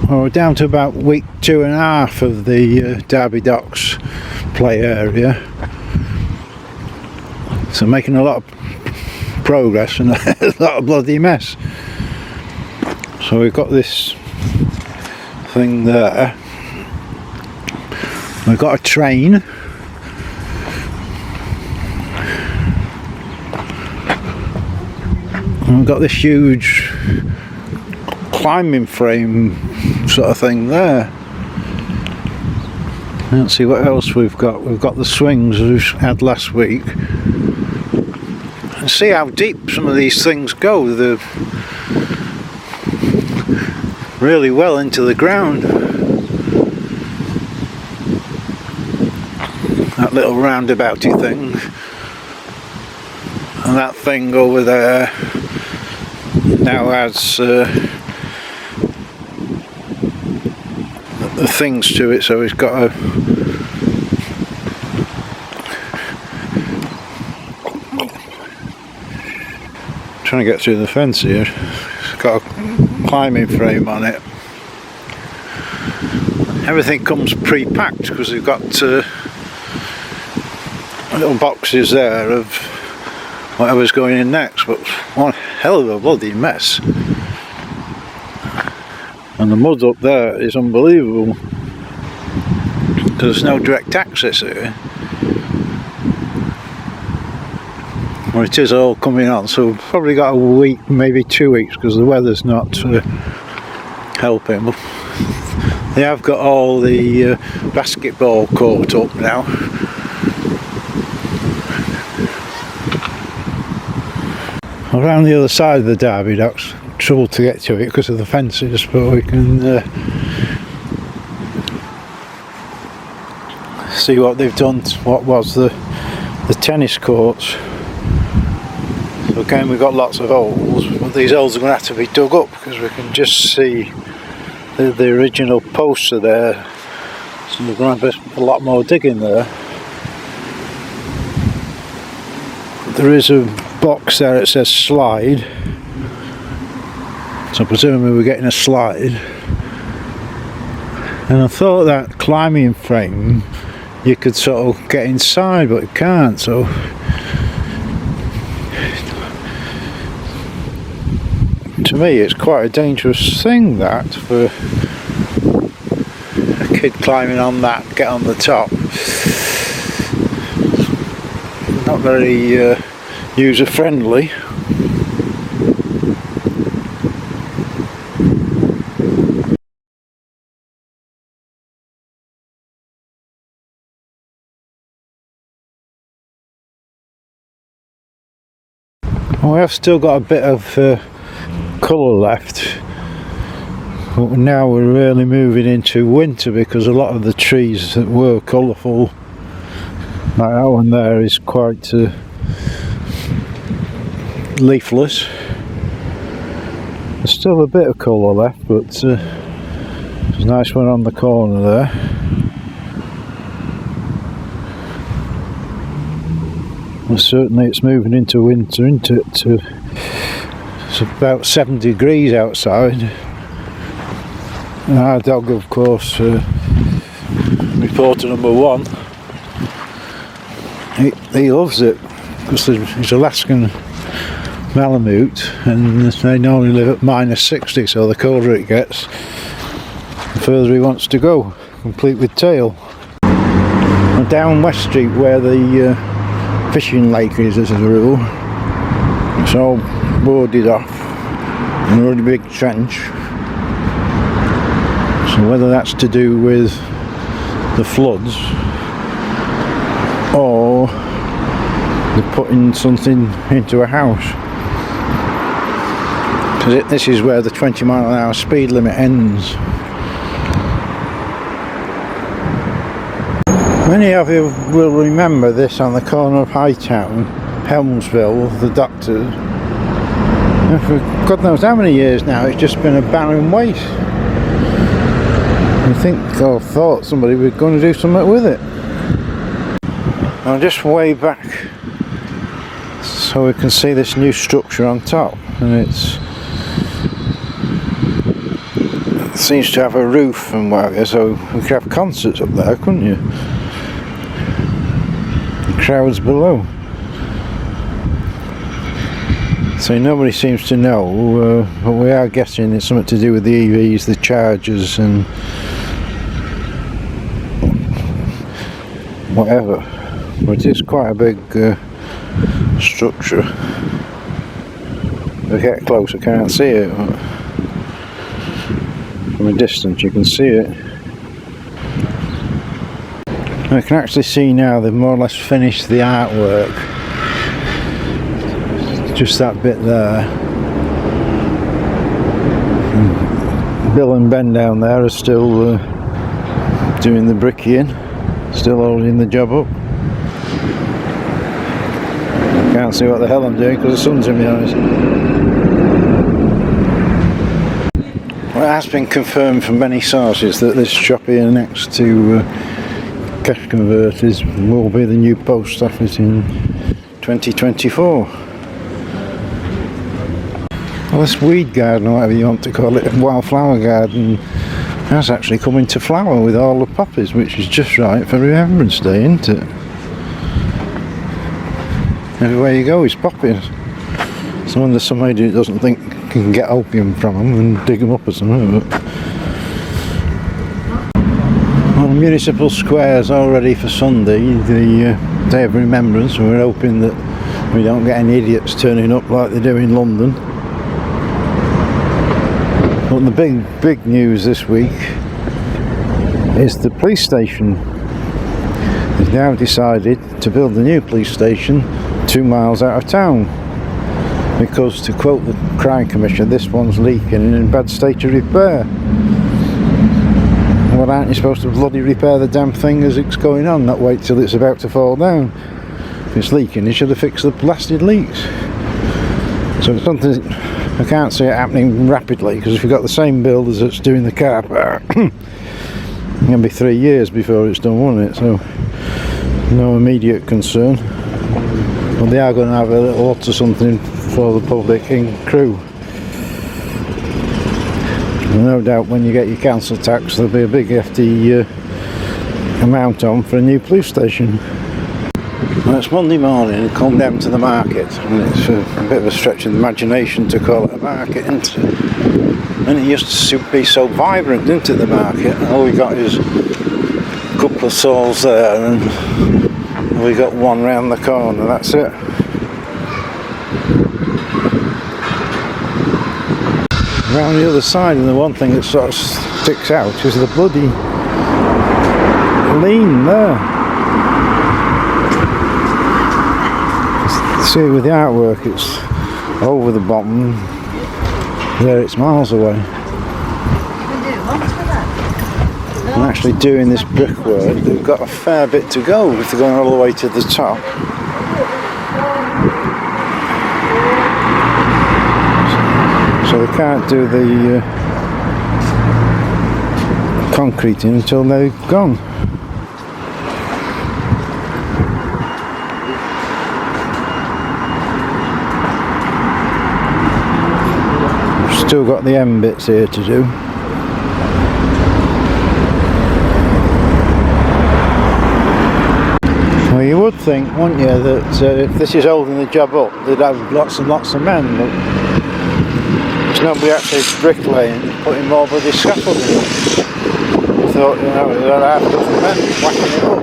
Well, we're down to about week 2.5 of the Derby Docks play area, so making a lot of progress and a lot of bloody mess. So we've got this thing there, we've got a train, and we've got this huge climbing frame sort of thing there. Let's see what else we've got. We've got the swings we had last week. And see how deep some of these things go. They're really well into the ground. That little roundabouty thing. And that thing over there now has the things to it, so it's got a trying to get through the fence here. It's got a climbing frame on it. Everything comes pre-packed because we've got little boxes there of whatever's going in next, but one hell of a bloody mess. And the mud up there is unbelievable because there's no direct access here. Well, it is all coming on, so we've probably got a week, maybe 2 weeks, because the weather's not helping. But they have got all the basketball court up now. Around the other side of the Derby Docks, trouble to get to it because of the fences, but we can see what they've done to what was the tennis courts. So again, we've got lots of holes, but these holes are going to have to be dug up because we can just see the original posts are there, so we're going to have a lot more digging there. There is a box there that says slide, so presumably we're getting a slide. And I thought that climbing frame you could sort of get inside, but you can't, so to me it's quite a dangerous thing that for a kid climbing on that, get on the top. Not very user friendly. Well, we have still got a bit of colour left, but now we're really moving into winter because a lot of the trees that were colourful, like that one there, is quite leafless. There's still a bit of colour left, but there's a nice one on the corner there. And certainly it's moving into winter, into it. It's about 7 degrees outside. And our dog, of course, reporter number 1, he loves it because he's Alaskan Malamute and they normally live at -60, so the colder it gets, the further he wants to go, complete with tail. And down West Street where the fishing lake is, as a rule, it's all boarded off in a really big trench. So whether that's to do with the floods or they're putting something into a house, because this is where the 20-mile-an-hour speed limit ends. Many of you will remember this on the corner of Hightown, Helmsville, the Doctors. And for God knows how many years now, it's just been a barren waste. I think I thought somebody was going to do something with it. I'm just way back so we can see this new structure on top, and it's seems to have a roof and whatever, so we could have concerts up there, couldn't you? The crowds below. So nobody seems to know, but we are guessing it's something to do with the EVs, the chargers and whatever. But it is quite a big structure. If I get close I can't see it, but from a distance you can see it. I can actually see now they've more or less finished the artwork. Just that bit there. And Bill and Ben down there are still doing the brickying, still holding the job up. Can't see what the hell I'm doing because the sun's in my eyes. Well, it has been confirmed from many sources that this shop here next to Cash Converters will be the new post office in 2024. Well, this weed garden, or whatever you want to call it, wildflower garden, has actually come into flower with all the poppies, which is just right for Remembrance Day, isn't it? Everywhere you go is poppies. So I wonder somebody who doesn't think can get opium from them and dig them up or something. Well, the municipal square's all ready for Sunday, the Day of Remembrance, and we're hoping that we don't get any idiots turning up like they do in London. But the big news this week is the police station. They've now decided to build a new police station 2 miles out of town because, to quote the Crime Commission, this one's leaking and in bad state of repair. Well, aren't you supposed to bloody repair the damn thing as it's going on, not wait till it's about to fall down? If it's leaking, you should have fixed the blasted leaks. So it's something, I can't see it happening rapidly, because if you've got the same builders that's doing the car park, it's going to be 3 years before it's done, won't it? So no immediate concern. But they are going to have a little hut or something for the public in Crewe. And no doubt when you get your council tax there'll be a big hefty amount on for a new police station. Well, it's Monday morning, I come down to the market, and it's a bit of a stretch of the imagination to call it a market, isn't it? And it used to be so vibrant, didn't it, the market? All we got is a couple of stalls there, and we got one round the corner, that's it. Around the other side, and the one thing that sort of sticks out is the bloody lean there. See, with the artwork, it's over the bottom. There, it's miles away. And actually doing this brickwork, they've got a fair bit to go if they're going all the way to the top. So they can't do the concreting until they're gone. Still got the end bits here to do. Well, you would think, wouldn't you, that if this is holding the job up, they'd have lots and lots of men, but there's nobody actually bricklaying and putting more bloody scaffolding up. I thought, you know, they'd have half a dozen men whacking it up.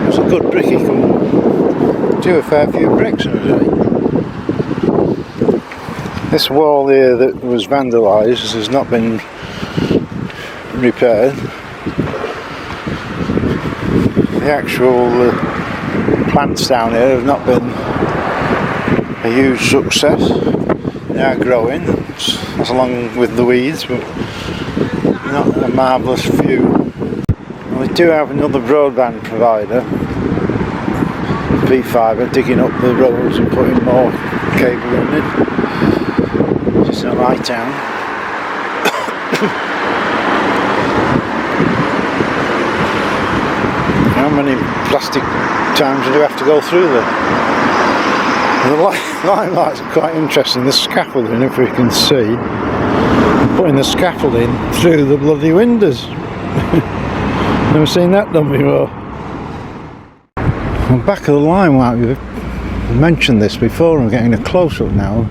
It's a good brick, he can do a fair few bricks in a day. This wall here that was vandalised has not been repaired. The actual plants down here have not been a huge success. They are growing, as along with the weeds, but not a marvellous view. And we do have another broadband provider, P5, digging up the roads and putting more cable in it. Just in my town. How many plastic times do you have to go through there? The light light's quite interesting, the scaffolding, if we can see. putting the scaffolding through the bloody windows. Never seen that done before. On the back of the line, like we've mentioned this before, I'm getting a close-up now.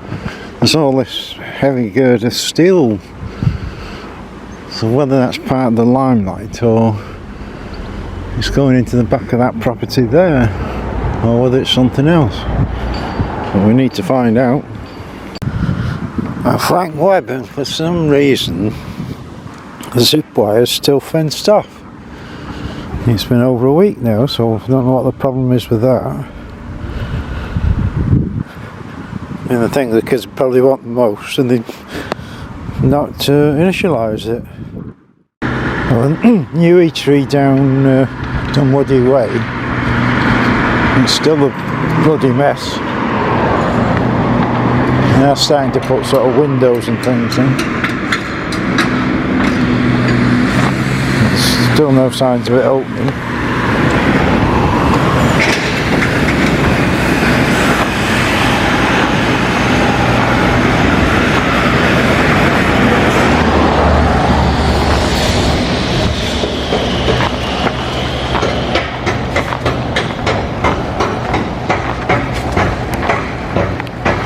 There's all this heavy girder steel. So whether that's part of the limelight or it's going into the back of that property there, or whether it's something else. But we need to find out. Frank Webb, for some reason, the zip wire's still fenced off. It's been over a week now, so I don't know what the problem is with that. And I think the kids probably want the most, and they not initialise it. Well, new E3 down Woody Way. It's still a bloody mess. They're starting to put sort of windows and things in. There's still no signs of it opening.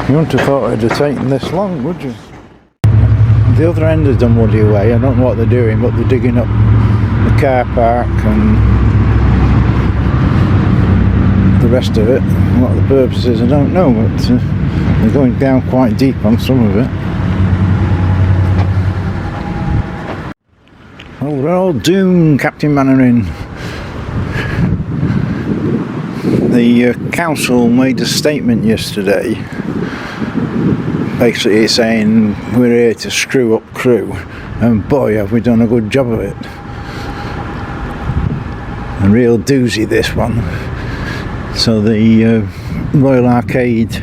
You wouldn't have thought it'd have taken this long, would you? The other end of Dunwoody Way, I don't know what they're doing, but they're digging up the car park and the rest of it. What the purpose is, I don't know, but they're going down quite deep on some of it. Oh, we're all doomed, Captain Mannering. The council made a statement yesterday, basically saying we're here to screw up Crewe, and boy have we done a good job of it. A real doozy, this one. So the Royal Arcade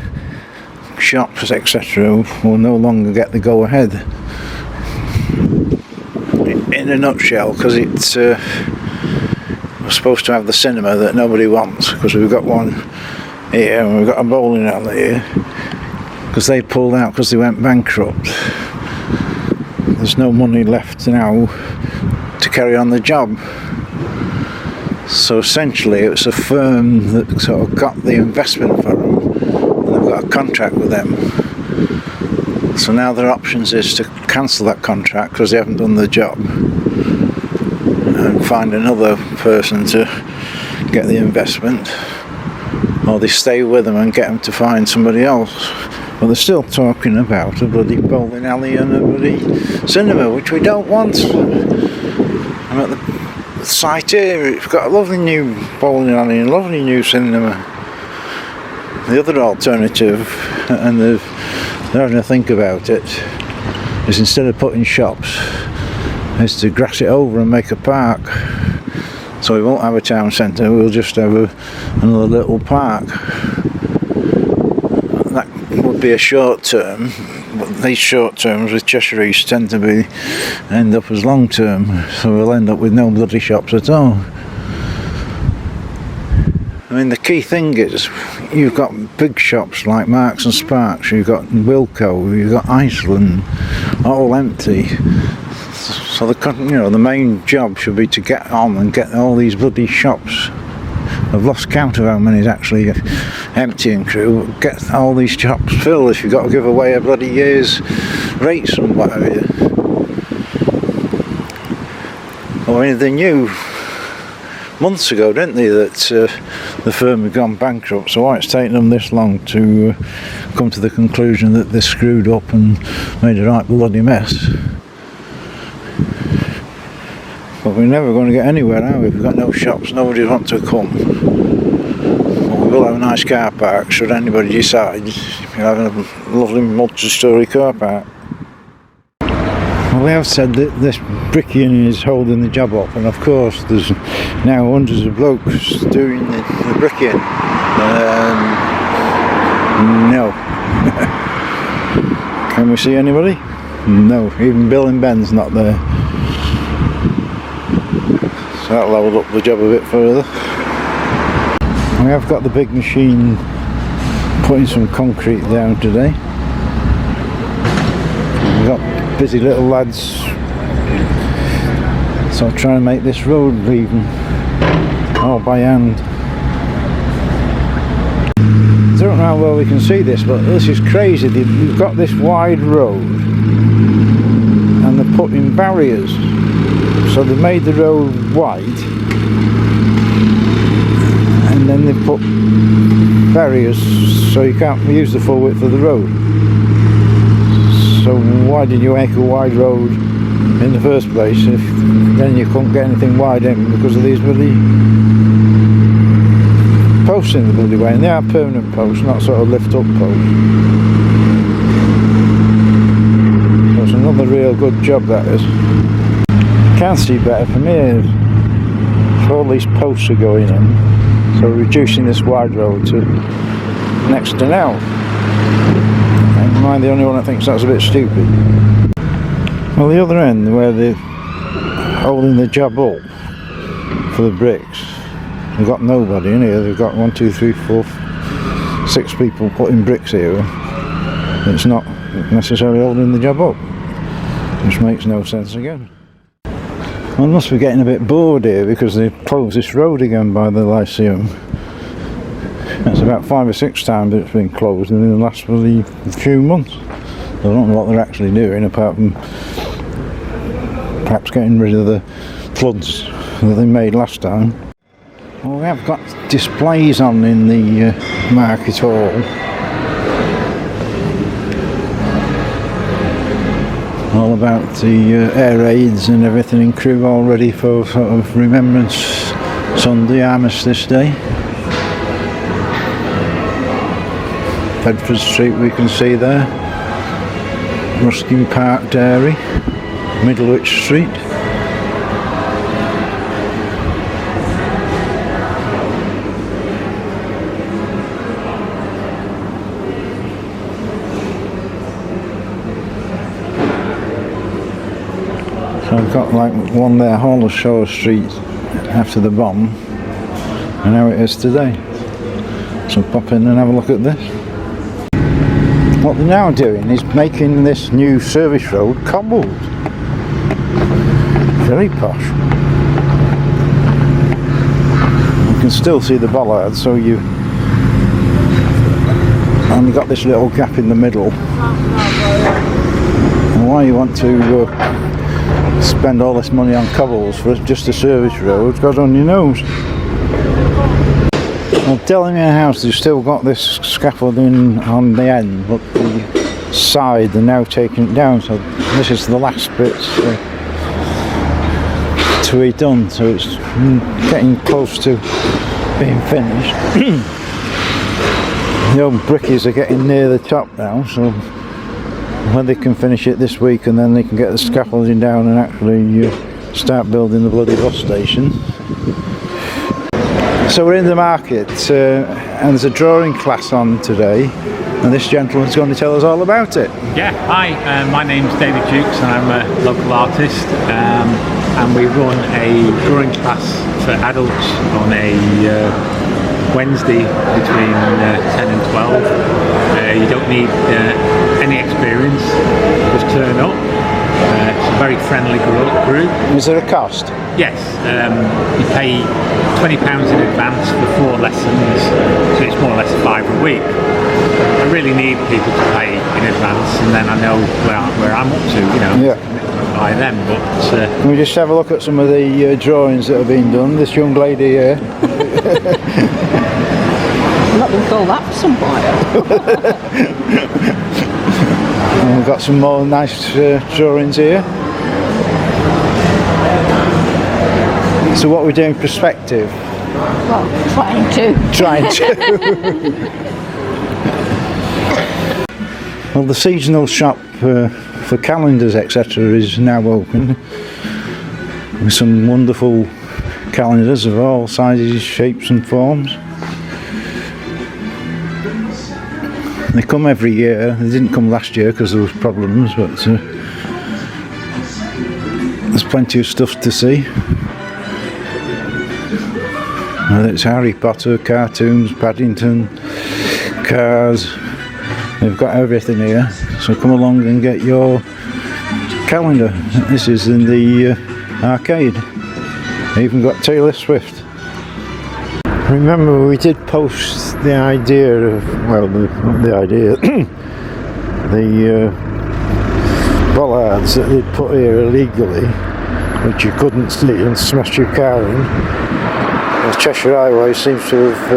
shops, etc., will no longer get the go ahead. In a nutshell, because it's we're supposed to have the cinema that nobody wants, because we've got one here and we've got a bowling alley here, because they pulled out because they went bankrupt. There's no money left now to carry on the job. So essentially it was a firm that sort of got the investment for them, and they've got a contract with them. So now their options is to cancel that contract because they haven't done the job, and find another person to get the investment, or they stay with them and get them to find somebody else. But they're still talking about a bloody bowling alley and a bloody cinema, which we don't want. I'm at the site here, it's got a lovely new bowling alley and a lovely new cinema. The other alternative, and they're having to think about it, is instead of putting shops, is to grass it over and make a park. So we won't have a town centre, we'll just have another little park. That would be a short term, but these short terms with Cheshire East tend to end up as long term, so we'll end up with no bloody shops at all. I mean, the key thing is, you've got big shops like Marks and Sparks, you've got Wilko, you've got Iceland, all empty. So the main job should be to get on and get all these bloody shops. I've lost count of how many is actually empty in Crewe. Get all these shops filled if you've got to give away a bloody year's rates and whatever. I mean, they knew months ago, didn't they, that the firm had gone bankrupt, so why it's taken them this long to come to the conclusion that they screwed up and made a right bloody mess. But we're never going to get anywhere, are we? We've got no shops, nobody wants to come. But we will have a nice car park, should anybody decide. We'll have a lovely multi-storey car park. Well, we have said that this brickying is holding the job up, and of course there's now hundreds of blokes doing the brickying. No. Can we see anybody? No, even Bill and Ben's not there. So that leveled up the job a bit further. We have got the big machine putting some concrete down today. We've got busy little lads. So I'm trying to make this road even, all by hand. I don't know how well we can see this, but this is crazy. We've got this wide road and they're putting barriers. So they made the road wide and then they put barriers so you can't use the full width of the road. So why did you make a wide road in the first place if then you couldn't get anything wide in because of these bloody posts in the bloody way? And they are permanent posts, not sort of lift up posts. So it's another real good job, that is. Can't see better from here. So all these posts are going in, so reducing this wide road to next to now. And am I the only one that thinks that's a bit stupid? Well, the other end where they're holding the job up for the bricks, they've got nobody in here. They've got 1, 2, 3, 4, 6 people putting bricks here. It's not necessarily holding the job up, which makes no sense again. Well, I must be getting a bit bored here because they closed this road again by the Lyceum. It's about 5 or 6 times that it's been closed in the last really few months. I don't know what they're actually doing apart from perhaps getting rid of the floods that they made last time. Well, we have got displays on in the market hall. All about the air raids and everything in Crewe, all ready for sort of Remembrance Sunday, Armistice Day. Bedford Street we can see there, Ruskin Park Dairy, Middlewich Street. So I've got like one there, Hollishaw Street, after the bomb, and how it is today. So pop in and have a look at this. What they're now doing is making this new service road cobbled. Very posh. You can still see the bollard, so you only got this little gap in the middle. And why you want to spend all this money on cobbles for just a service road, God only knows. Well, Delamere House, they've still got this scaffolding on the end, but the side they're now taking it down, so this is the last bit to be done, so it's getting close to being finished. The old brickies are getting near the top now, so when they can finish it this week and then they can get the scaffolding down and actually start building the bloody bus station. So we're in the market and there's a drawing class on today and this gentleman's going to tell us all about it. Yeah, hi, my name's David Jukes and I'm a local artist and we run a drawing class for adults on a Wednesday between 10 and 12. You don't need any experience, just turn up. It's a very friendly group. Is there a cost? Yes, you pay £20 in advance for 4 lessons, so it's more or less 5 a week. I really need people to pay in advance and then I know where I'm up to, you know, yeah. By them. But can we just have a look at some of the drawings that have been done? This young lady here. I'm not going to call that for some while. And we've got some more nice drawings here. So what we're doing, perspective? Well, trying to. Trying to. Well, the seasonal shop for calendars, etc. is now open with some wonderful calendars of all sizes, shapes and forms. They come every year. They didn't come last year because there was problems, but there's plenty of stuff to see. Whether it's Harry Potter, cartoons, Paddington, cars, they've got everything here. So come along and get your calendar. This is in the arcade. Even got Taylor Swift. Remember, we did post the idea of, well, the idea, the bollards that they'd put here illegally, which you couldn't see and smash your car in. The Cheshire Highway seems to have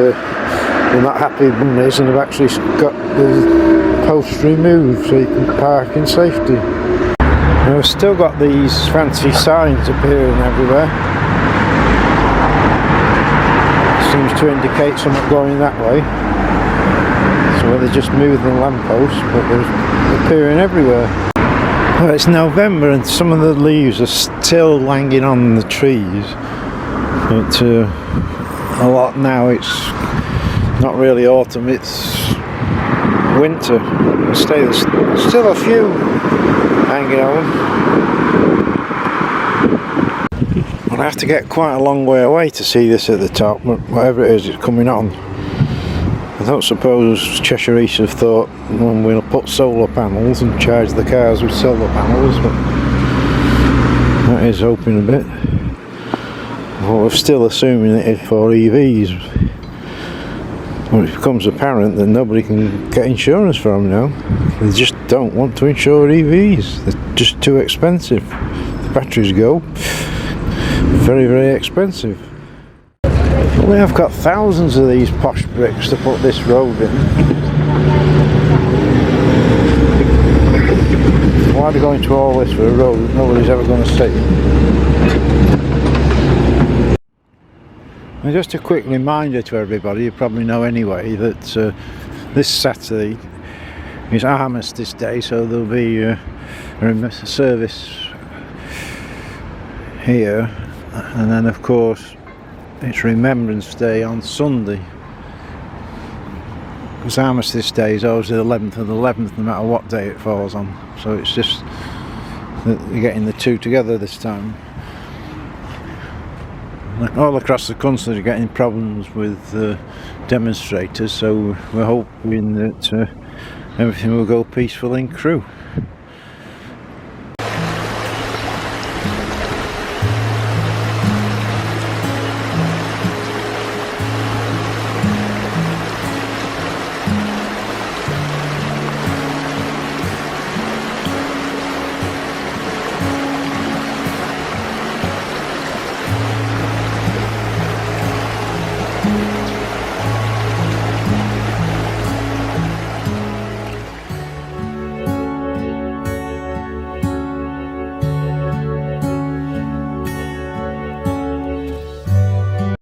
been not happy bunnies and have actually got the posts removed so you can park in safety. And we've still got these fancy signs appearing everywhere. Seems to indicate something going that way. So they just moved the lampposts, but they're appearing everywhere. Well, it's November and some of the leaves are still hanging on the trees, but a lot now it's not really autumn, it's winter. There's still a few hanging on. I have to get quite a long way away to see this at the top, but whatever it is, it's coming on. I don't suppose Cheshire East have thought, well, we'll put solar panels and charge the cars with solar panels, but that is hoping a bit. Well, we're still assuming it is for EVs. Well, it becomes apparent that nobody can get insurance for them now. They just don't want to insure EVs. They're just too expensive. The batteries go. Very, very expensive. We have got thousands of these posh bricks to put this road in. Why are they going to all this for a road that nobody's ever going to see? And just a quick reminder to everybody, you probably know anyway, that this Saturday is Armistice Day, so there'll be a service here. And then of course it's Remembrance Day on Sunday, because Armistice Day is always the 11th of the 11th no matter what day it falls on, so it's just that you're getting the two together this time. All across the country are getting problems with demonstrators, so we're hoping that everything will go peaceful in Crewe.